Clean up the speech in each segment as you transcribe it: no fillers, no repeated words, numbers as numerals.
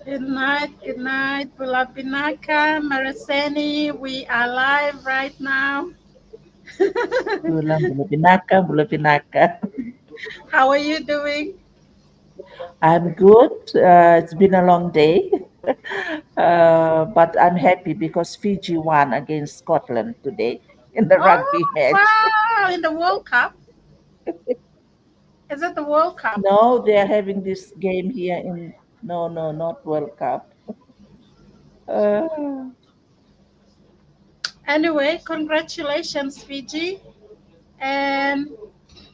Good night, Bulabinaka, Mereseini. We are live right now. Bulan Bulapinaka, Bulapinaka. How are you doing? I'm good. It's been a long day, but I'm happy because Fiji won against Scotland today in the Oh, rugby match. wow, in the World Cup. Is it the World Cup? No, they are having this game here in. No, no, not World Cup. Uh, Anyway, congratulations, Fiji. And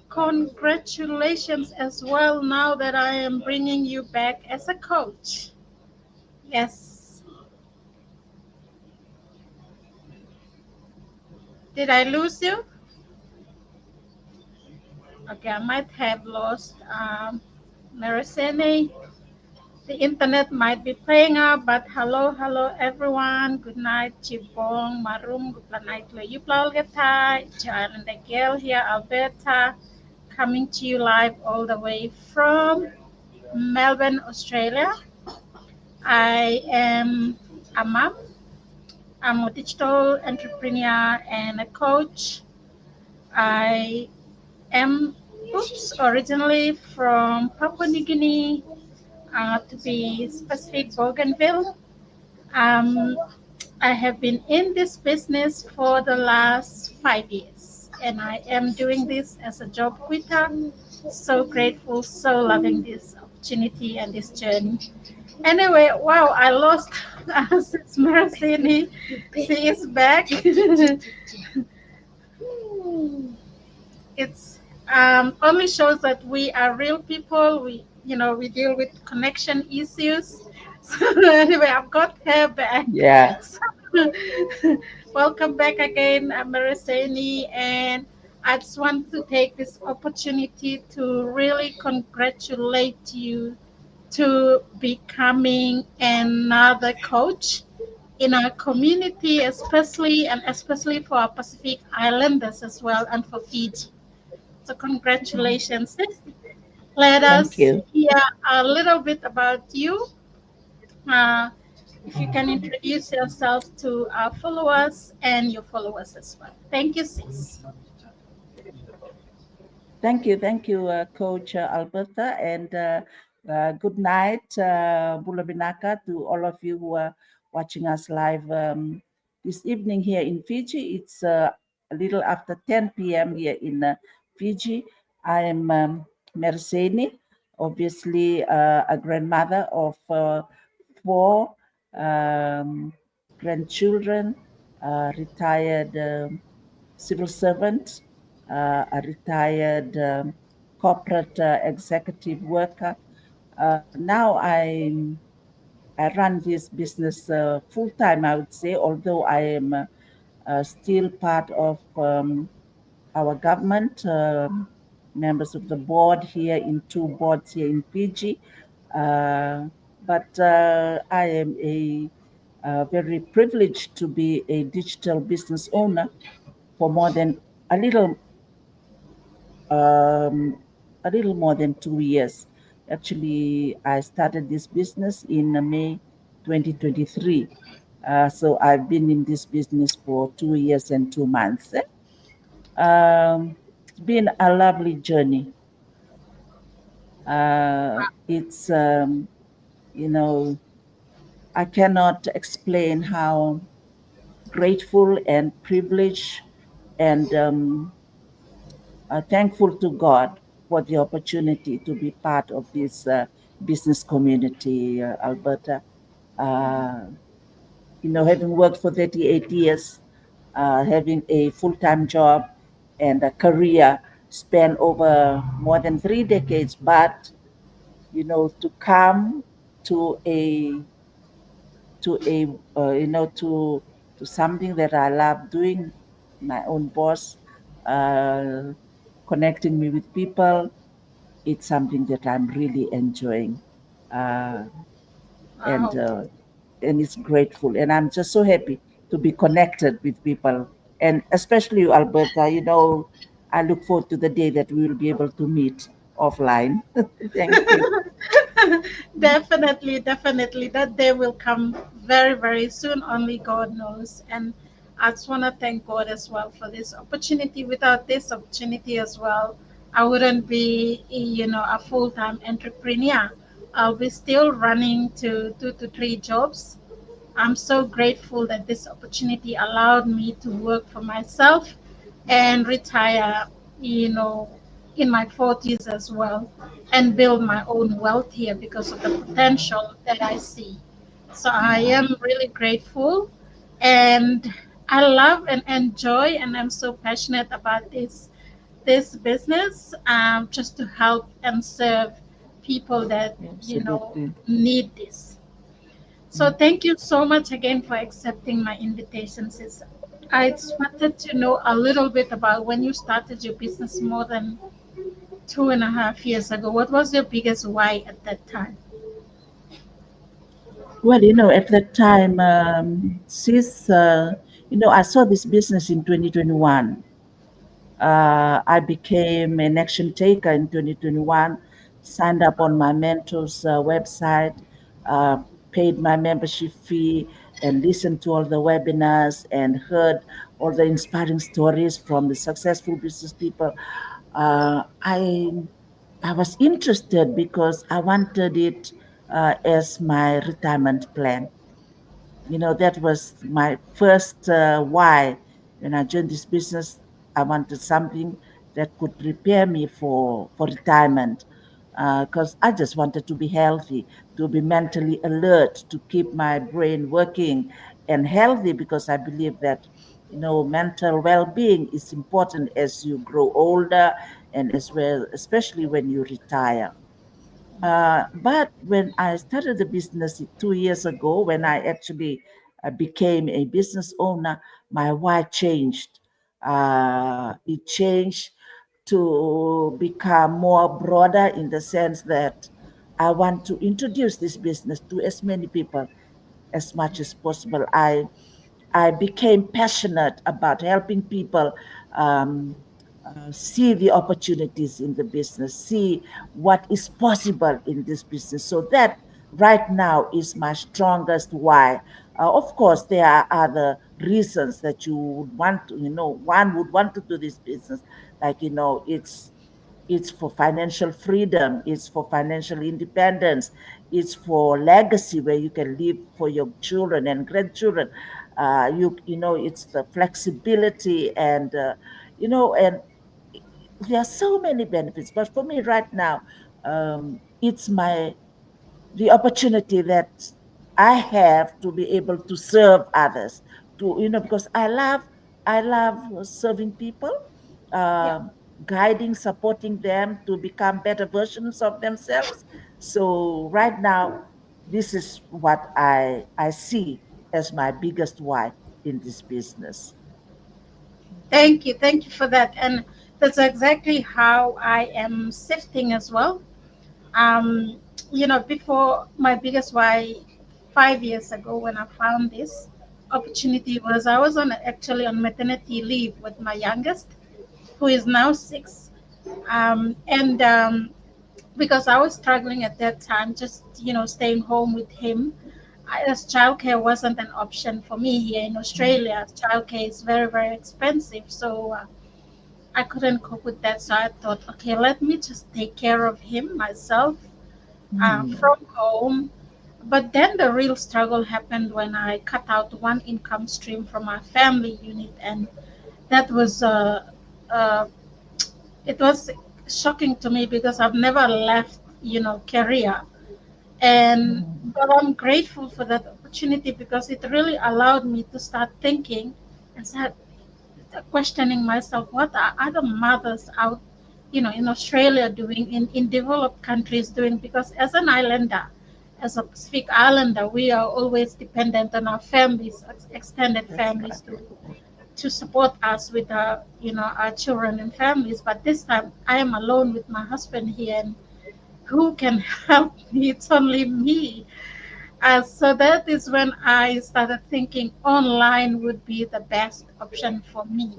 congratulations as well now that I am bringing you back as a coach. Yes. Did I lose you? Okay, I might have lost Meresene. The internet might be playing up, but hello, hello everyone. Good night, Chibong, Marum, good night, Yupla Olgeta, Child and the girl here, Alberta, coming to you live all the way from Melbourne, Australia. I am a mom, I'm a digital entrepreneur and a coach. I am, originally from Papua New Guinea, to be specific, Bougainville. Um, I have been in this business for the last 5 years, and I am doing this as a job quitter. So grateful, so loving this opportunity and this journey. Anyway, wow, I lost Sis Marasini. She is back. It's only shows that we are real people. We deal with connection issues. So anyway, I've got her back. yeah, So, welcome back again, Mereseini, and I just want to take this opportunity to really congratulate you to becoming another coach in our community, especially for our Pacific Islanders as well, and for Fiji. So congratulations. Let thank us you. hear a little bit about you. Uh, if you can introduce yourself to our followers and your followers as well. Thank you, sis. Thank you, Coach Alberta, and good night, Bulabinaka, to all of you who are watching us live this evening here in Fiji. It's a little after 10 p.m. here in Fiji. I am Merseni, obviously a grandmother of four um, grandchildren, retired civil servant, a retired corporate executive worker. Now I run this business full time, I would say, although I am still part of our government, members of the board here in two boards here in Fiji. Uh, but I am very privileged to be a digital business owner for more than a little um, a little more than 2 years. Actually, I started this business in May 2023. So I've been in this business for 2 years and 2 months. It's been a lovely journey. It's, you know, I cannot explain how grateful and privileged and thankful to God for the opportunity to be part of this business community, Alberta. Uh, Having worked for 38 years, having a full time job and a career span over more than 3 decades, but to come to a to something that I love doing, my own boss, uh, connecting me with people. It's something that I'm really enjoying, uh, and Wow. uh, and it's grateful. And I'm just so happy to be connected with people, and especially you, Alberta. I look forward to the day that we will be able to meet offline. Thank you. Definitely, definitely. That day will come very, very soon. Only God knows. And I just want to thank God as well for this opportunity. Without this opportunity as well, I wouldn't be, a full-time entrepreneur. I'll be still running to 2 to 3 jobs. I'm so grateful that this opportunity allowed me to work for myself and retire, you know, in my 40s as well, and build my own wealth here because of the potential that I see. So I Wow. am really grateful, and I love and enjoy, and I'm so passionate about this business, just to help and serve people that Absolutely. need this. So thank you so much again for accepting my invitation, sis. I just wanted to know a little bit about when you started your business more than 2.5 years ago. What was your biggest why at that time? Well, at that time, since, I saw this business in 2021. I became an action taker in 2021, signed up on my mentor's website, uh, paid my membership fee, and listened to all the webinars and heard all the inspiring stories from the successful business people. Uh, I I was interested because I wanted it as my retirement plan. That was my first why. When I joined this business, I wanted something that could prepare me for retirement, because I just wanted to be healthy, to be mentally alert, to keep my brain working and healthy, because I believe that mental well-being is important as you grow older, and as well, especially when you retire. But when I started the business 2 years ago, when I actually became a business owner, my why changed. It changed to become more broader, in the sense that I want to introduce this business to as many people as much as possible. I became passionate about helping people um, see the opportunities in the business, see what is possible in this business. So that right now is my strongest why. Of course, there are other reasons that you would want to, one would want to do this business, like, it's for financial freedom, it's for financial independence, it's for legacy where you can live for your children and grandchildren. It's the flexibility, and there are so many benefits. But for me right now, it's my the opportunity that I have to be able to serve others, because I love serving people, Yeah. um, guiding, supporting them to become better versions of themselves. So right now, this is what I see as my biggest why in this business. Thank you. Thank you for that. And that's exactly how I am sifting as well. Um, before my biggest why 5 years ago when I found this opportunity was I was actually on maternity leave with my youngest, who is now 6. And because I was struggling at that time, just staying home with him, as childcare wasn't an option for me here in Australia. Childcare is very, very expensive, so I couldn't cope with that. So I thought, okay, let me just take care of him myself, Mm, from home. But then the real struggle happened when I cut out one income stream from my family unit, and that was uh, it was shocking to me because I've never left, career. And mm, but I'm grateful for that opportunity because it really allowed me to start thinking and start questioning myself, what are other mothers out, in Australia doing, in developed countries doing? Because as an islander, as a Pacific Islander, we are always dependent on our families, extended that's families, right. to support us with our, our children and families. But this time I am alone with my husband here, and who can help me? It's only me. So that is when I started thinking online would be the best option for me.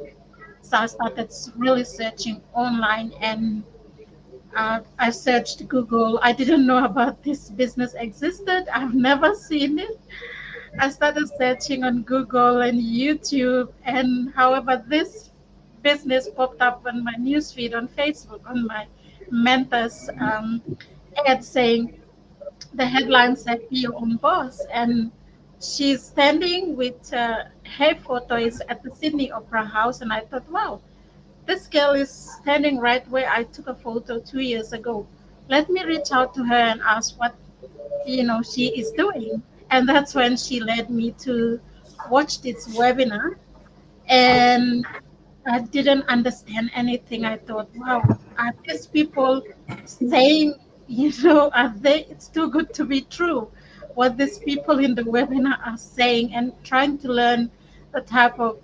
So I started really searching online, and I searched Google. I didn't know about this business existed. I've never seen it. I started searching on Google and YouTube, and however, this business popped up on my newsfeed on Facebook on my mentor's ad saying the headline said "Be Your Own Boss," and she's standing with her photo is at the Sydney Opera House, and I thought, wow, this girl is standing right where I took a photo 2 years ago. Let me reach out to her and ask what she is doing. And that's when she led me to watch this webinar. And I didn't understand anything. I thought, wow, are these people saying, are they, it's too good to be true, what these people in the webinar are saying, and trying to learn the type of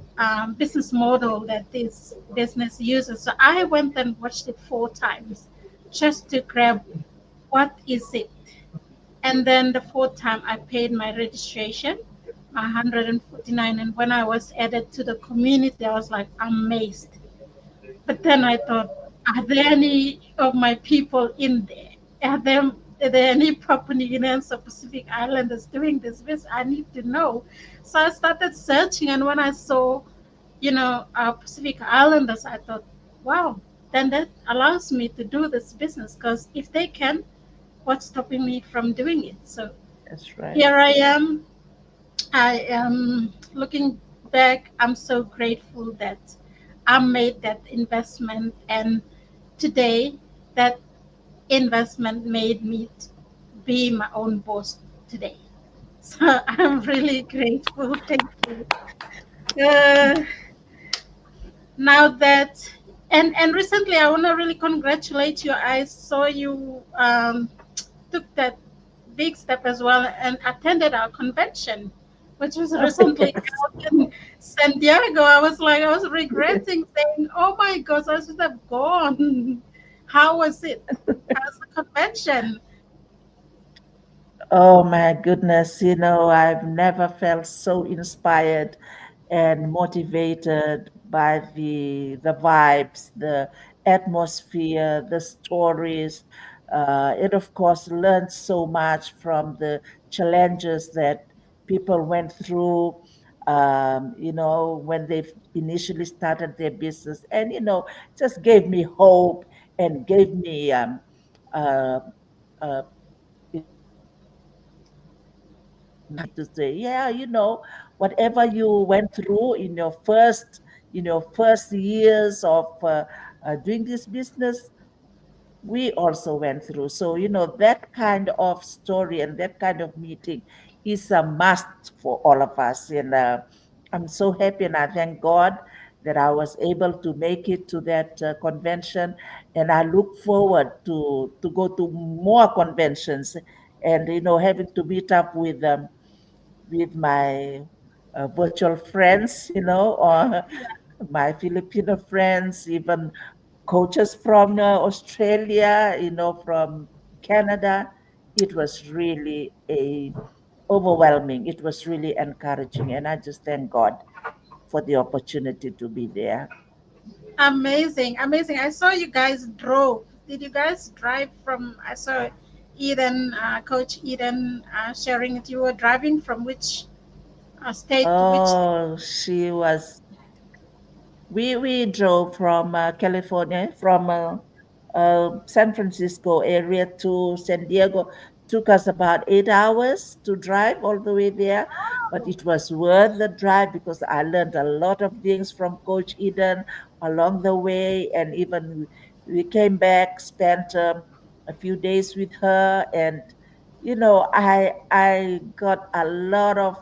business model that this business uses. So I went and watched it 4 times just to grab what is it. And then the fourth time I paid my registration, my 149. And when I was added to the community, I was like amazed. But then I thought, are there any of my people in there? Are there any Papua New Guineans or Pacific Islanders doing this business? I need to know. So I started searching, and when I saw, Pacific Islanders, I thought, wow, then that allows me to do this business because if they can, what's stopping me from doing it? So That's right. here I am. I am looking back. I'm so grateful that I made that investment, and today that investment made me be my own boss today. So I'm really grateful. Thank you. Uh, now that and recently, I want to really congratulate you. I saw you took that big step as well and attended our convention, which was Oh, recently yes. held in San Diego. I was regretting saying, oh my gosh, I should have gone. How was it? How's the convention? Oh my goodness, I've never felt so inspired and motivated by the vibes, the atmosphere, the stories. It of course learned so much from the challenges that people went through, when they initially started their business, and just gave me hope and gave me uh, uh, to say, yeah, whatever you went through in your first years of doing this business, we also went through. So, that kind of story and that kind of meeting is a must for all of us. And I'm so happy and I thank God that I was able to make it to that convention. And I look forward to go to more conventions and, having to meet up with my virtual friends, or my Filipino friends, even coaches from Australia, from Canada. It was really a overwhelming. It was really encouraging, and I just thank God for the opportunity to be there. Amazing, amazing. I saw you guys drove. Did you guys drive from? I saw Eden, Coach Eden, sharing it. You were driving from which state to which state? Oh, we drove from California, from San Francisco area to San Diego. Took us about 8 hours to drive all the way there, but it was worth the drive because I learned a lot of things from Coach Eden along the way, and even we came back, spent a few days with her, and I got a lot of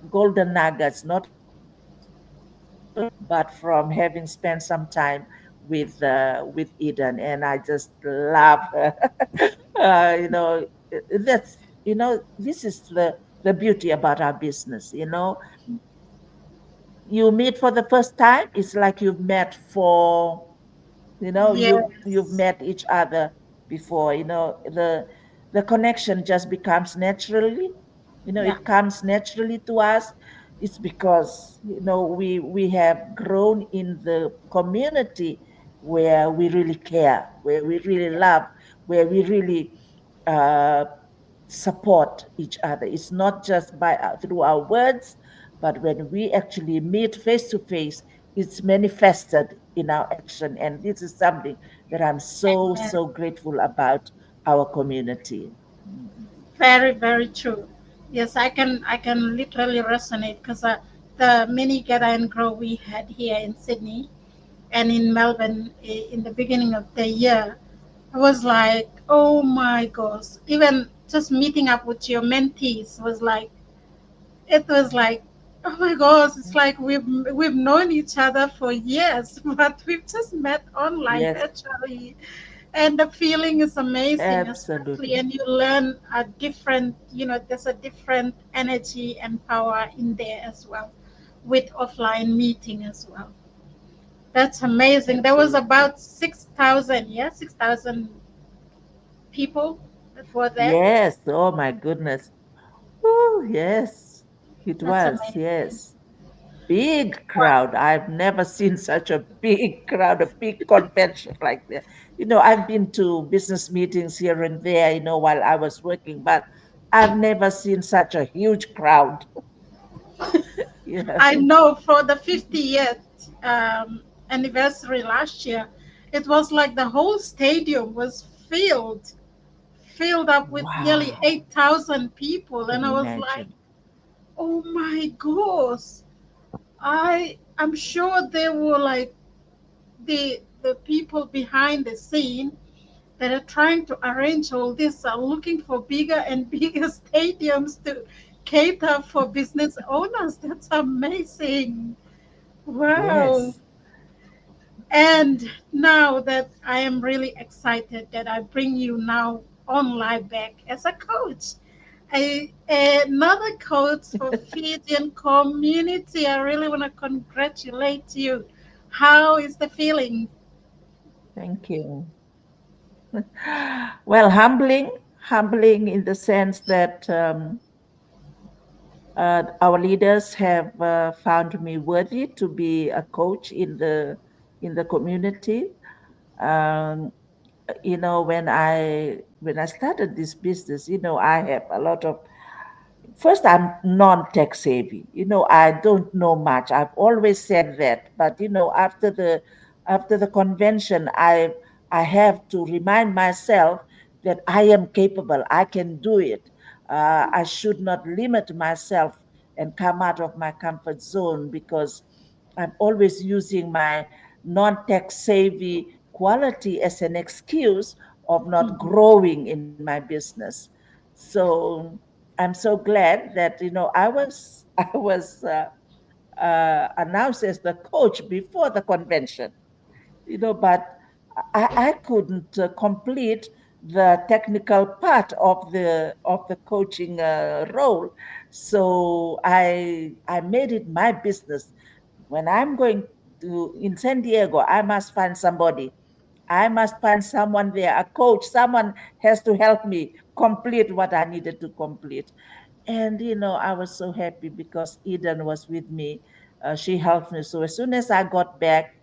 golden nuggets, not only from Coach but from having spent some time with Eden, and I just love her. That's this is the beauty about our business. You meet for the first time, it's like you've met for you've Yes. met each other before. The connection just becomes naturally. Yeah. It comes naturally to us. It's because we have grown in the community where we really care, where we really love, where we really uh, support each other. It's not just by through our words, but when we actually meet face to face, it's manifested in our action. And this is something that I'm so Amen. grateful about our community. Very, very true. Yes, I can literally resonate because the mini Get and Grow we had here in Sydney and in Melbourne in the beginning of the year, I was like, oh my gosh. Even just meeting up with your mentees was like, it was like, oh my gosh, it's like we've known each other for years, but we've just met online Yes, virtually, and the feeling is amazing, especially, absolutely. and you learn a different, there's a different energy and power in there as well, with offline meeting as well. That's amazing. There was Absolutely. about 6,000, yeah, 6,000 people for that. Yes. Oh my goodness. Oh, yes. It That's was. amazing. Yes. Big Wow. crowd. I've never seen such a big crowd, a big convention like that. I've been to business meetings here and there, while I was working, but I've never seen such a huge crowd. Yeah. I know for the 50th anniversary last year, it was like the whole stadium was filled up with nearly Wow. 8,000 people. Can And I you was like, imagine? oh my gosh. I'm sure there were like the people behind the scene that are trying to arrange all this are looking for bigger and bigger stadiums to cater for business owners. That's amazing. Wow. Yes. And now that I am really excited that I bring you now online back as a coach, another coach for Fijian community. I really want to congratulate you. How is the feeling? Thank you. Well, humbling in the sense that our leaders have found me worthy to be a coach in the community. Um, when I started this business, I have a lot of. First, I'm non-tech savvy. I don't know much. I've always said that, but after the convention, I have to remind myself that I am capable. I can do it. I should not limit myself and come out of my comfort zone because I'm always using my non-tech savvy quality as an excuse of not Mhm. growing in my business. So I'm so glad that I was I was announced as the coach before the convention, but I couldn't complete the technical part of the coaching role. So I made it my business. When I'm going to in San Diego, I must find somebody. I must find someone there, a coach. Someone has to help me complete what I needed to complete. And I was so happy because Eden was with me. She helped me. So as soon as I got back,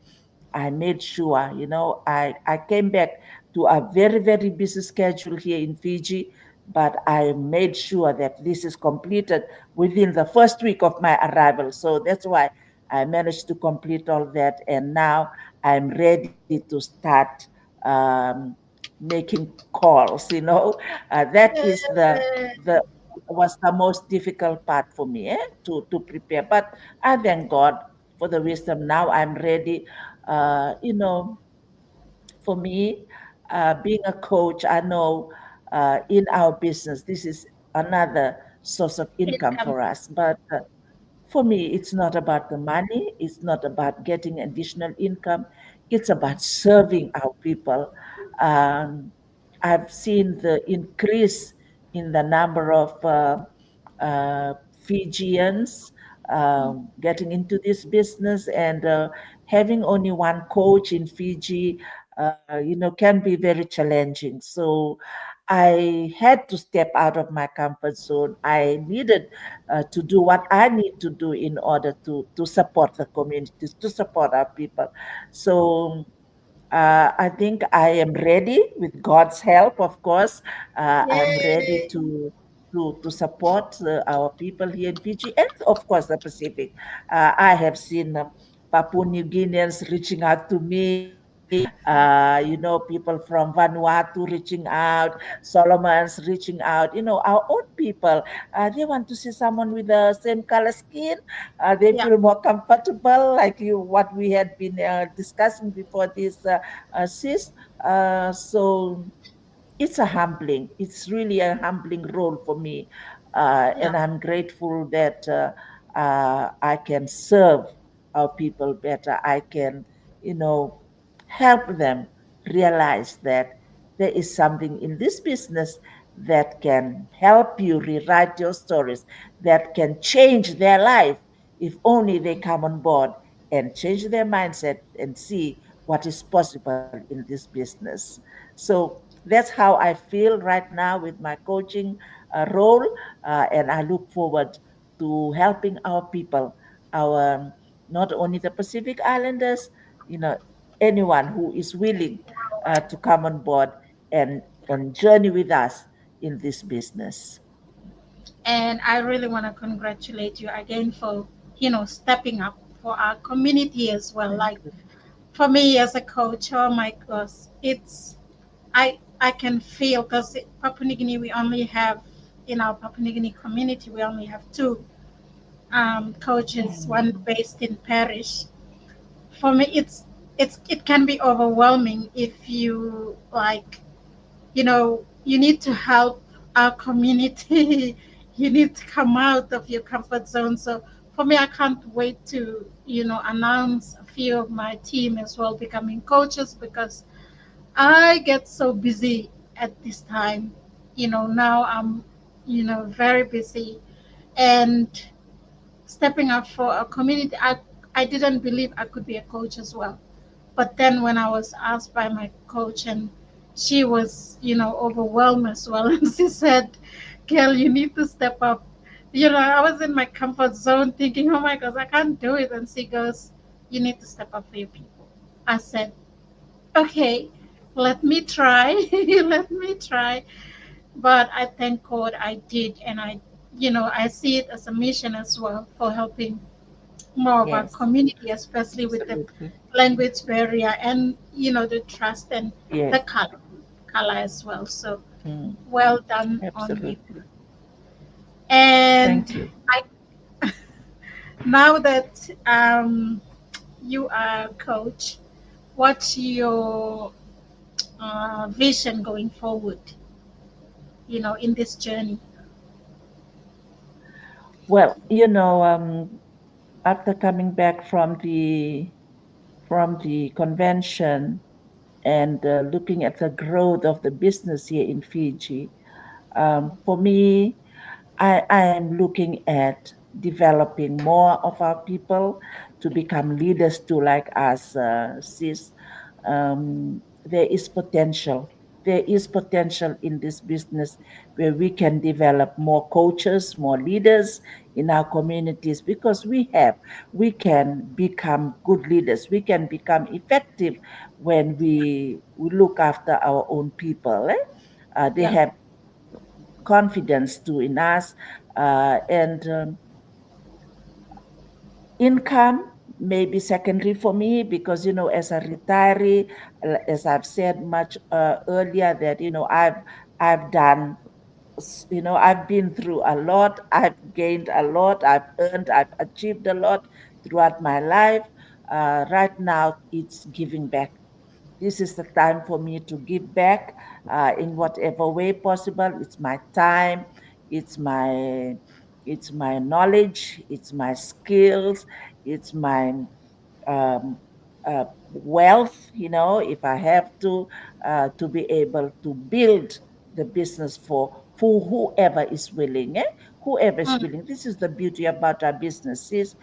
I made sure, I came back to a very, very busy schedule here in Fiji, but I made sure that this is completed within the first week of my arrival. So that's why I managed to complete all that. And now I'm ready to start um, making calls, that is the was the most difficult part for me to prepare. But I thank God for the wisdom. Now I'm ready. For me, being a coach, I know in our business, this is another source of income Income. for us. But for me, it's not about the money, it's not about getting additional income, it's about serving our people. Um, I've seen the increase in the number of Fijians getting into this business, and having only one coach in Fiji, can be very challenging. So I had to step out of my comfort zone. I needed to do what I need to do in order to support the communities, to support our people. So I think I am ready with God's help, of course. I'm ready Yay. to support our people here in Fiji and, of course, the Pacific. I have seen Papua New Guineans reaching out to me. People from Vanuatu reaching out, Solomons reaching out. Our own people. They want to see someone with the same color skin. They Yeah. feel more comfortable, like what we had been discussing before this, sis. So it's a humbling. It's really a humbling role for me, Yeah. and I'm grateful that I can serve our people better. I can, you know, help them realize that there is something in this business that can help you rewrite your stories, that can change their life if only they come on board and change their mindset and see what is possible in this business. So that's how I feel right now with my coaching role, and I look forward to helping our people, our not only the Pacific Islanders, anyone who is willing to come on board and journey with us in this business. And I really want to congratulate you again for, stepping up for our community as well. Thank Like you. for me as a coach, oh my gosh, I can feel because Papua New Guinea we only have in our Papua New Guinea community we only have two coaches, one Mm, based in Parish. For me, it can be overwhelming if you like you need to help our community. You need to come out of your comfort zone. So for me, I can't wait to announce a few of my team as well becoming coaches because I get so busy at this time. Now I'm very busy and stepping up for a community. I didn't believe I could be a coach as well, but then when I was asked by my coach, and she was, overwhelmed as well, and she said, "Girl, you need to step up." I was in my comfort zone thinking, "Oh my gosh, I can't do it." And she goes, "You need to step up for your people." I said, "Okay, let me try, let me try." But I thank God I did, and I see it as a mission as well for helping more of our yes, community, especially with the absolutely. language barrier and the trust and Yes, the color as well. So mm, well done on you. absolutely. And Thank you. I now that you are a coach, what's your vision going forward? In this journey. Well, after coming back from the convention and looking at the growth of the business here in Fiji, for me, I am looking at developing more of our people to become leaders too, like us, sis. There is potential. There is potential in this business where we can develop more coaches, more leaders in our communities because we can become good leaders. We can become effective when we look after our own people. They Yeah. have confidence too in us, and income may be secondary for me because as a retiree, as I've said much earlier, that I've done, I've been through a lot, I've gained a lot, I've achieved a lot throughout my life. Right now it's giving back. This is the time for me to give back in whatever way possible. It's my time, it's my it's my knowledge, it's my skills, it's my um, wealth. If I have to be able to build the business for whoever is willing. Whoever is Mm, willing. This is the beauty about our business is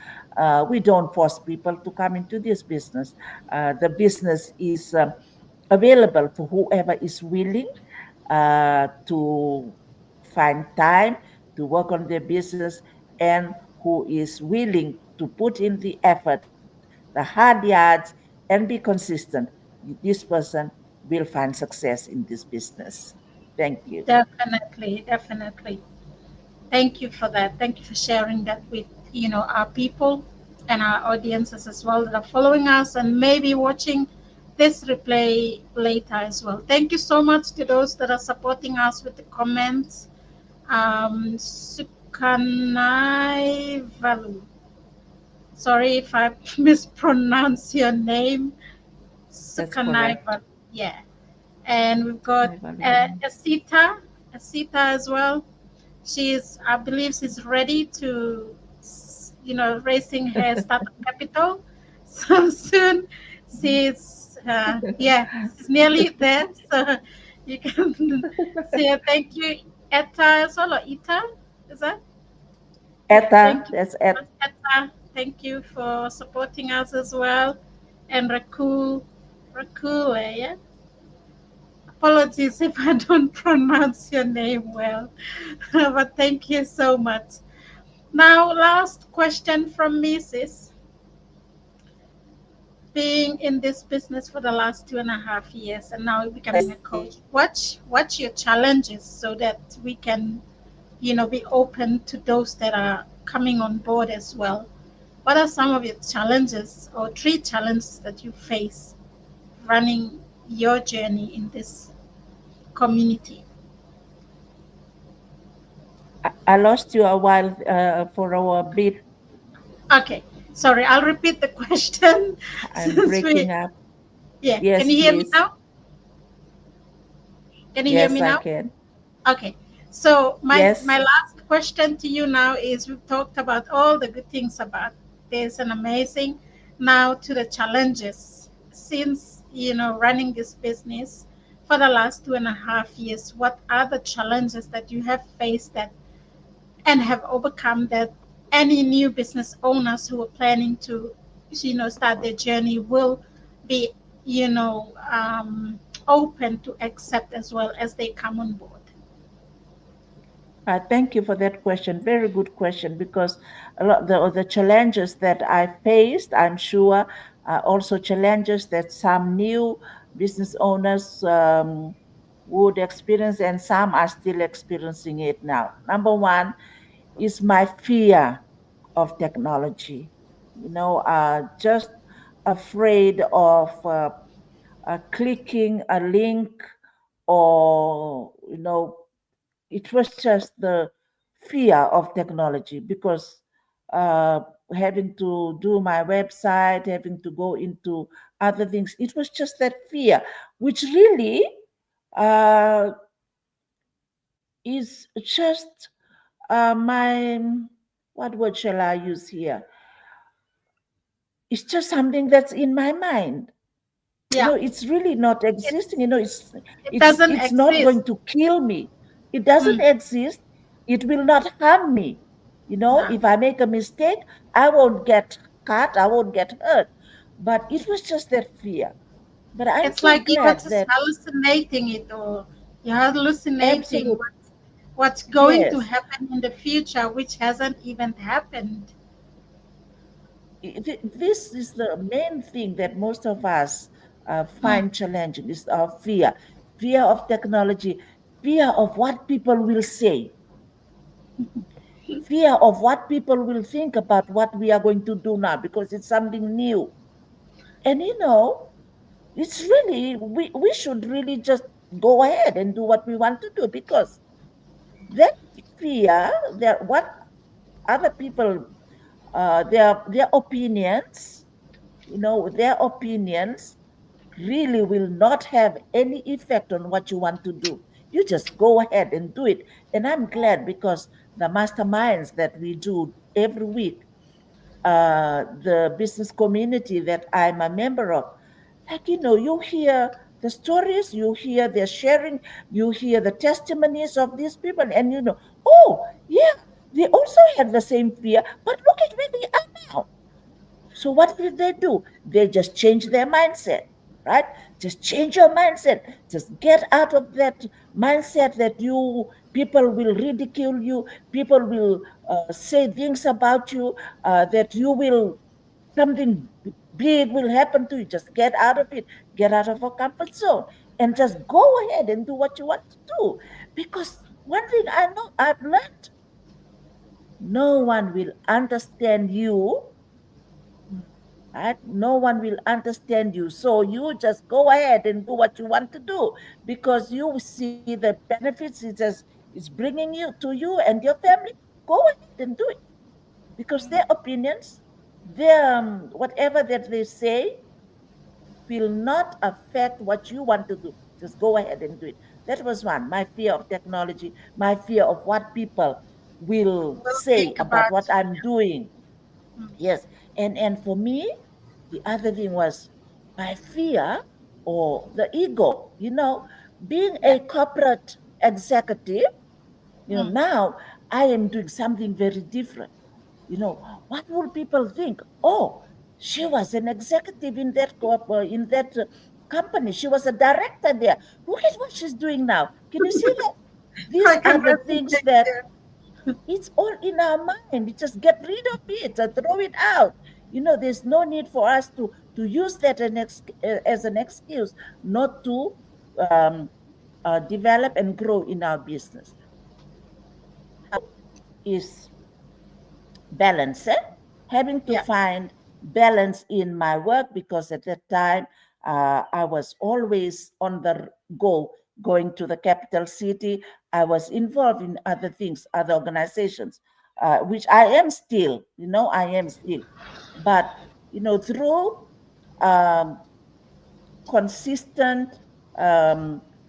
we don't force people to come into this business. The business is available for whoever is willing to find time to work on their business and who is willing to put in the effort, the hard yards, and be consistent. this person will find success in this business. Thank you. Definitely, definitely. Thank you for that. Thank you for sharing that with, our people and our audiences as well that are following us and maybe watching this replay later as well. Thank you so much to those that are supporting us with the comments. Sukanai Valu. Sorry if I mispronounce your name. That's Sukanai correct. Valu. Yeah. And we've got Asita, Asita as well. She's, I believe, she's ready to, raising her startup capital. So soon, yeah, she's nearly there. So you can say thank you, Etta as well, or Ita, is that? Yeah, thank Etta, you that's so much, Etta. Thank you for supporting us as well. And Rakul, yeah. Apologies if I don't pronounce your name well, but thank you so much. Now, last question from me, sis. Being in this business for the last 2.5 years and now becoming a coach, what's your challenges so that we can, be open to those that are coming on board as well? What are some of your challenges or three challenges that you face running your journey in this community? I lost you a while for a bit. Okay, sorry, I'll repeat the question I'm since we, breaking up. yeah, can Yes, you hear me please. now? Can you hear Yes, me I now? can. Okay. So my Yes. last question to you now is we've talked about all the good things about this and amazing. Now to the challenges. Since running this business for the last 2.5 years, what are the challenges that you have faced that and have overcome that any new business owners who are planning to start their journey will be open to accept as well as they come on board? Thank you for that question. Very good question because a lot the challenges that I faced, I'm sure, are also challenges that some new business owners would experience, and some are still experiencing it now. Number one is my fear of technology. Just afraid of clicking a link, or it was just the fear of technology because uh, having to do my website, having to go into other things, it was just that fear, which really uh, is just my, what word shall I use here? It's just something that's in my mind. Yeah, It's really not existing. it's it's it it's doesn't it's not exist. going to kill me. It doesn't Mm, exist. It will not harm me. no. If I make a mistake, I won't get cut, I won't get hurt. But it was just that fear. But I'm It's so like you are glad just that hallucinating it, or you're hallucinating absolute what's going to yes, happen in the future, which hasn't even happened. this is the main thing that most of us Mm, find challenging is our fear of technology, fear of what people will say, fear of what people will think about what we are going to do now because it's something new. And it's really, we should really just go ahead and do what we want to do because that fear, that what other people, their opinions, their opinions really will not have any effect on what you want to do. You just go ahead and do it. And I'm glad because the masterminds that we do every week, the business community that I'm a member of, like, you hear the stories, you hear their sharing, you hear the testimonies of these people, and oh, yeah, they also had the same fear, but look at where they are now. So what did they do? They just changed their mindset, right? Just change your mindset. Just get out of that mindset that people will ridicule you, people will say things about you, that you will something. big will happen to you. Just get out of it, get out of your comfort zone, and just go ahead and do what you want to do. Because one thing I know I've learned, no one will understand you, right? No one will understand you. So you just go ahead and do what you want to do because you see the benefits it's bringing you to you and your family. Go ahead and do it because their opinions, their whatever that they say will not affect what you want to do. Just go ahead and do it. That was one. My fear of technology, my fear of what people will We'll say think about about what you. I'm doing. Mm. Yes. And for me, the other thing was my fear or the ego, being Yeah. a corporate executive, Mm. now I am doing something very different. What will people think? Oh, she was an executive in that company. She was a director there. Look at what she's doing now. Can you see that? I These are can the things resonate that there. it's all in our mind. We just get rid of it and throw it out. There's no need for us to use that as an excuse not to um, develop and grow in our business. Is balance, having to Yeah. find balance in my work because at that time I was always on the go, going to the capital city. I was involved in other things, other organizations, which I am still, I am still. But, through um, consistent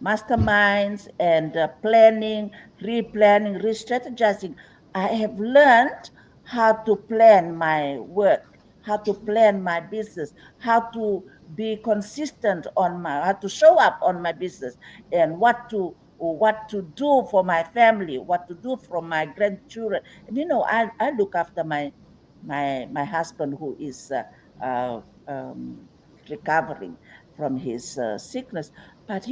masterminds and planning, replanning, re-strategizing, I have learned how to plan my work, how to plan my business, how to be consistent how to show up on my business, and what to do for my family, what to do for my grandchildren. And I look after my husband who is recovering from his sickness. But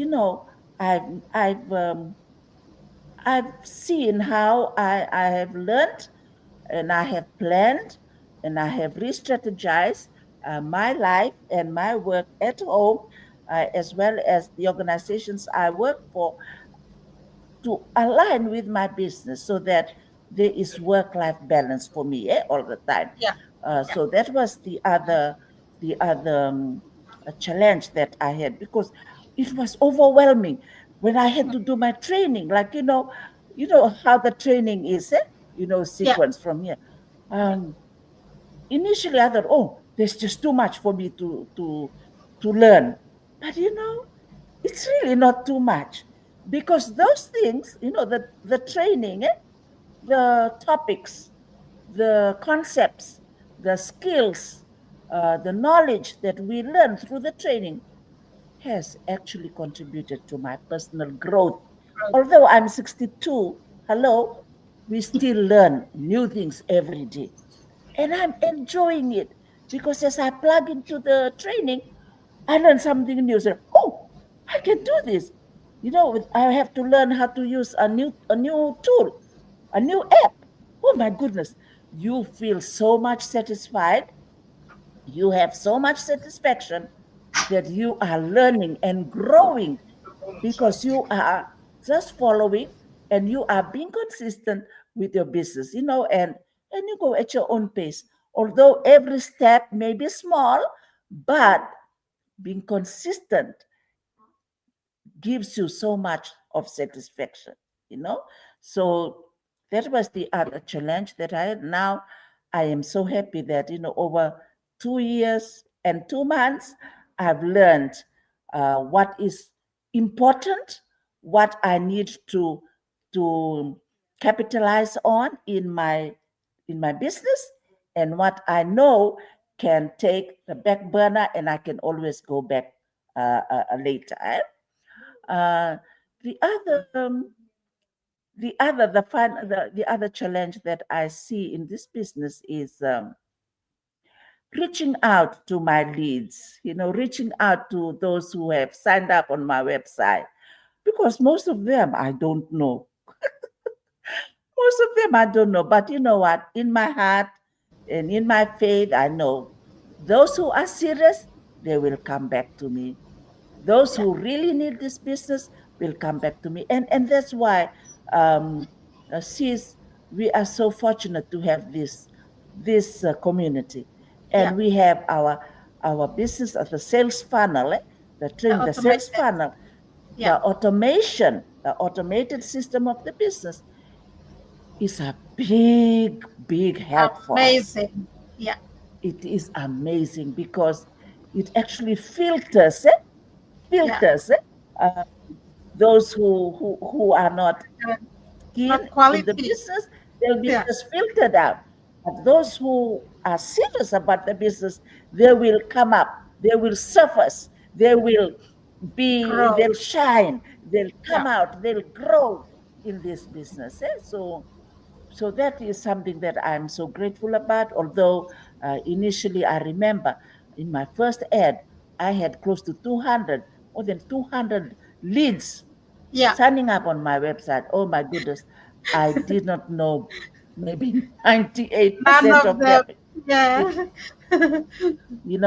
I've I've um, I've seen how I have learned and I have planned and I have re-strategized my life and my work at home, as well as the organizations I work for, to align with my business so that there is work-life balance for me all the time. Yeah. Yeah. So that was the other challenge that I had because it was overwhelming when I had to do my training. Like how the training is, Yeah. sequence from here. Um, Initially, I thought, oh, there's just too much for me to learn, but it's really not too much because those things, the training, the topics, the concepts, the skills, the knowledge that we learn through the training has actually contributed to my personal growth. Growth. Although I'm 62, hello, we still learn new things every day. And I'm enjoying it because as I plug into the training, I learn something new. So, oh, I can do this. I have to learn how to use a new tool, a new app. Oh my goodness. You feel so much satisfied. You have so much satisfaction that you are learning and growing because you are just following and you are being consistent with your business, and you go at your own pace. Although every step may be small, but being consistent gives you so much of satisfaction, you know. So that was the other challenge that I had. Now I am so happy that over 2 years and 2 months I've learned what is important, what I need to capitalize on in my business, and what I know can take the back burner and I can always go back later. Uh, the other, the other challenge that I see in this business is reaching out to my leads. Reaching out to those who have signed up on my website because most of them I don't know. Most of them I don't know, but you know what? In my heart and in my faith, I know Those who are serious, they will come back to me. Those Yeah. who really need this business will come back to me. And that's why, um, sis, we are so fortunate to have this community. Yeah. And we have our business as the sales funnel, The the sales automated. funnel, Yeah. the automated system of the business is a big help for us. Amazing. Yeah. It is amazing because it actually Yeah. filters uh, those who are not Uh, keen Not in the quality. business, they'll be Yeah. just filtered out. But those who are serious about the business, they will come up, they will surface, Grow. they'll shine, they'll Yeah. come out, they'll grow in this business. So that is something that I'm so grateful about. Although initially I remember in my first ad, I had close to 200, more than 200 leads Yeah. signing up on my website. Oh my goodness, I did not know maybe None 98% of of them. them. Yeah. It,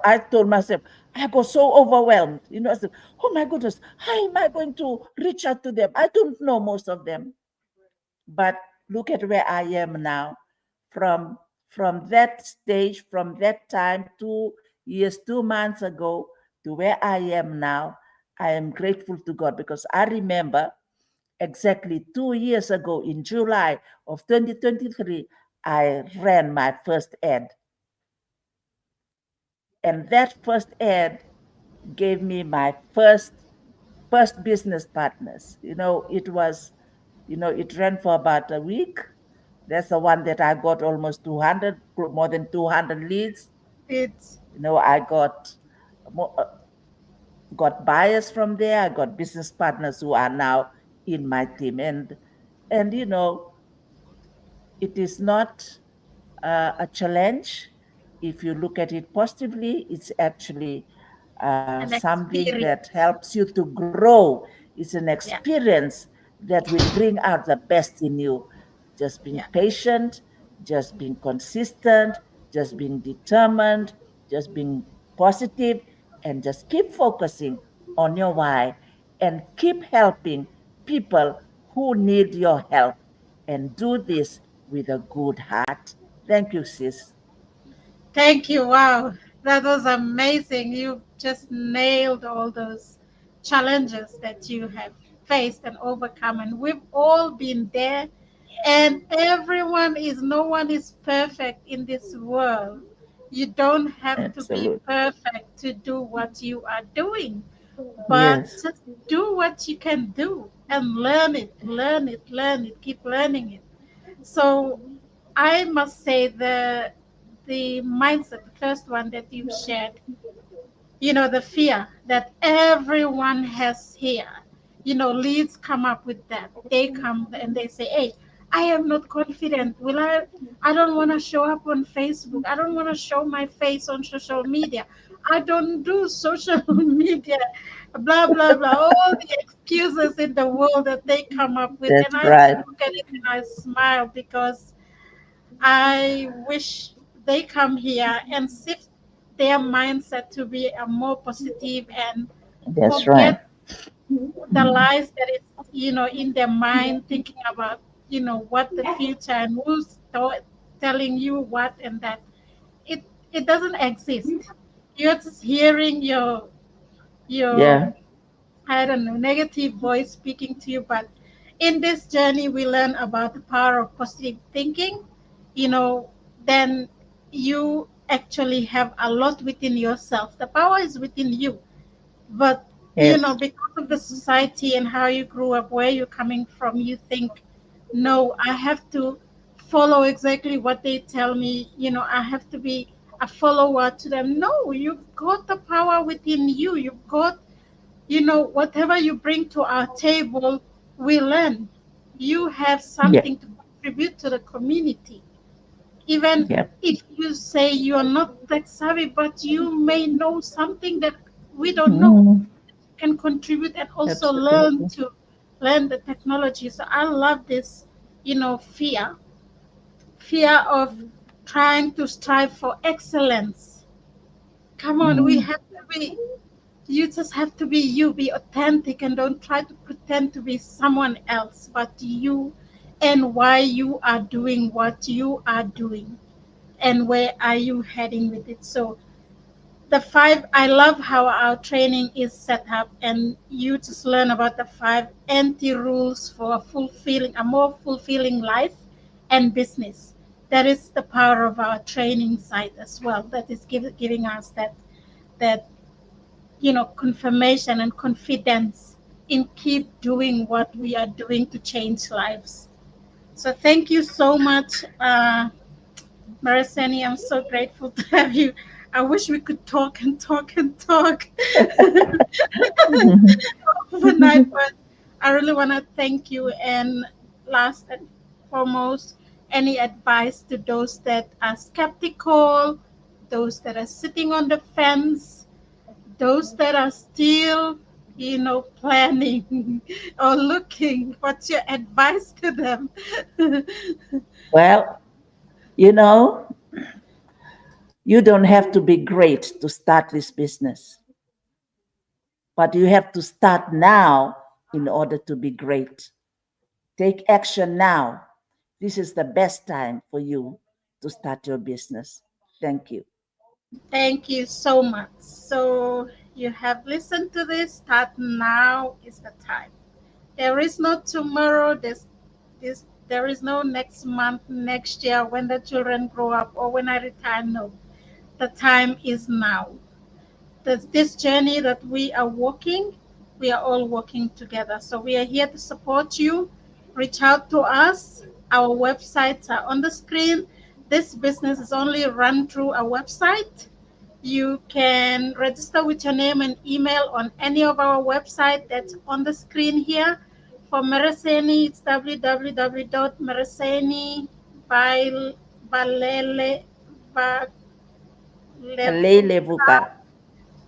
I told myself, I got so overwhelmed. I said, oh my goodness, how am I going to reach out to them? I don't know most of them. But look at where I am now. From from that stage, from that time, 2 years, 2 months ago, to where I am now, I am grateful to God because I remember exactly 2 years ago in July of 2023, I ran my first ad. And that first ad gave me my first business partners. It ran for about a week. That's the one that I got almost 200, more than 200 leads. It's I got buyers from there. I got business partners who are now in my team, and it is not a challenge. If you look at it positively, it's actually an something that experience. helps you to grow. It's an Yeah. experience that will bring out the best in you. Just being Yeah. patient, just being consistent, just being determined, just being positive, and just keep focusing on your why and keep helping people who need your help and do this with a good heart. Thank you, sis. Thank you. Wow. That was amazing. You just nailed all those challenges that you have faced and overcome. And we've all been there. And no one is perfect in this world. You don't have to be Absolutely. perfect to do what you are doing, but Yes, just do what you can do and learn it, learn it, learn it, keep learning it. So I must say the mindset, the first one that you shared, the fear that everyone has here. Leads come up with that. They come and they say, hey, I am not confident. I don't want to show up on Facebook. I don't want to show my face on social media. I don't do social media, blah, blah, blah. All the excuses in the world that they come up with. that's And I just right. look at it and I smile because I wish they come here and shift their mindset to be a more positive and That's right. forget the lies that is, in their mind, thinking about, what the future and telling you what and that. It it doesn't exist. You're just hearing your Yeah. I don't know, negative voice speaking to you. But in this journey, we learn about the power of positive thinking. You know, then you actually have a lot within yourself. The power is within you. But, Yes. because of the society and how you grew up, where you're coming from, you think, no, I have to follow exactly what they tell me. I have to be a follower to them. No, you've got the power within you. You've got, whatever you bring to our table, we learn. You have Yeah. something to contribute to the community. Even Yeah. if you say you're not tech savvy, but you may know something that we don't know, Mm, can contribute and also absolutely. learn the technology. So I love this, fear of trying to strive for excellence. Come on, we Mm. have to be, you just have to be you, be authentic, and don't try to pretend to be someone else, but you, and why you are doing what you are doing, and where are you heading with it. So the five, I love how our training is set up, and you just learn about the five anti rules for a more fulfilling life and business. That is the power of our training site as well. That is giving us that confirmation and confidence in keep doing what we are doing to change lives. So thank you so much, Mereseini. I'm so grateful to have you. I wish we could talk and talk and talk overnight, but I really want to thank you. And last and foremost, any advice to those that are skeptical, those that are sitting on the fence, those that are still, planning or looking, what's your advice to them? Well, you know, you don't have to be great to start this business, but you have to start now in order to be great. Take action now. This is the best time for you to start your business. Thank you. Thank you so much. So you have listened to this. Start now is the time. There is no tomorrow. There is no next month, next year when the children grow up or when I retire. No, the time is now. This journey that we are walking, we are all walking together. So we are here to support you. Reach out to us. Our websites are on the screen. This business is only run through a website. You can register with your name and email on any of our website that's on the screen here. For Mereseini, it's www.mereseini.com.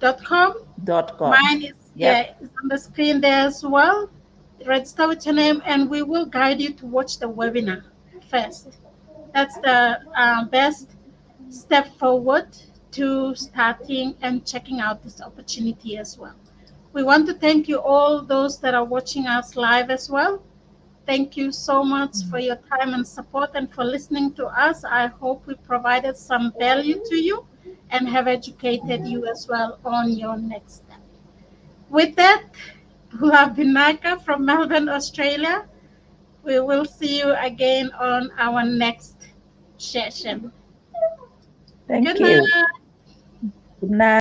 Lelevuka.com. Mine is, Yep. yeah, is on the screen there as well. Register with your name, and we will guide you to watch the webinar first. That's the best step forward to starting and checking out this opportunity as well. We want to thank you all those that are watching us live as well. Thank you so much for your time and support and for listening to us. I hope we provided some value to you and have educated you as well on your next step. With that, Bula Binaka from Melbourne, Australia. We will see you again on our next session. Good Thank you. night. Good night.